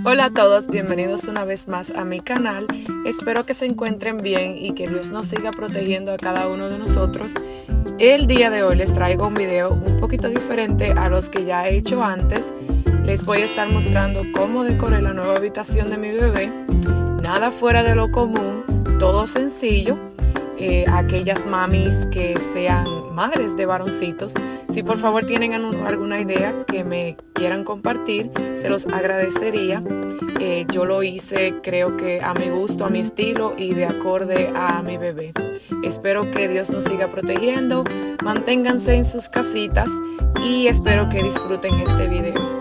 Hola a todos, bienvenidos una vez más a mi canal. Espero que se encuentren bien y que Dios nos siga protegiendo a cada uno de nosotros. El día de hoy les traigo un video un poquito diferente a los que ya he hecho antes. Les voy a estar mostrando cómo decoré la nueva habitación de mi bebé. Nada fuera de lo común, todo sencillo. Aquellas mamis que sean madres de varoncitos, si por favor tienen alguna idea que me quieran compartir, se los agradecería. Yo lo hice, creo que a mi gusto, a mi estilo y de acorde a mi bebé. Espero que Dios nos siga protegiendo, manténganse en sus casitas y espero que disfruten este video.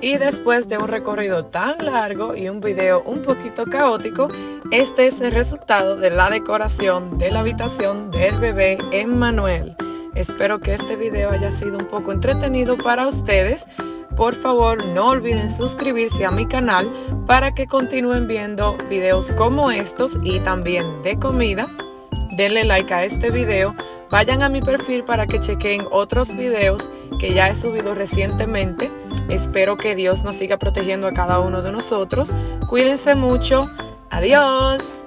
Y después de un recorrido tan largo y un video un poquito caótico, este es el resultado de la decoración de la habitación del bebé Emmanuel. Espero que este video haya sido un poco entretenido para ustedes. Por favor, no olviden suscribirse a mi canal para que continúen viendo videos como estos y también de comida. Denle like a este video, vayan a mi perfil para que chequen otros videos que ya he subido recientemente. Espero que Dios nos siga protegiendo a cada uno de nosotros. Cuídense mucho. Adiós.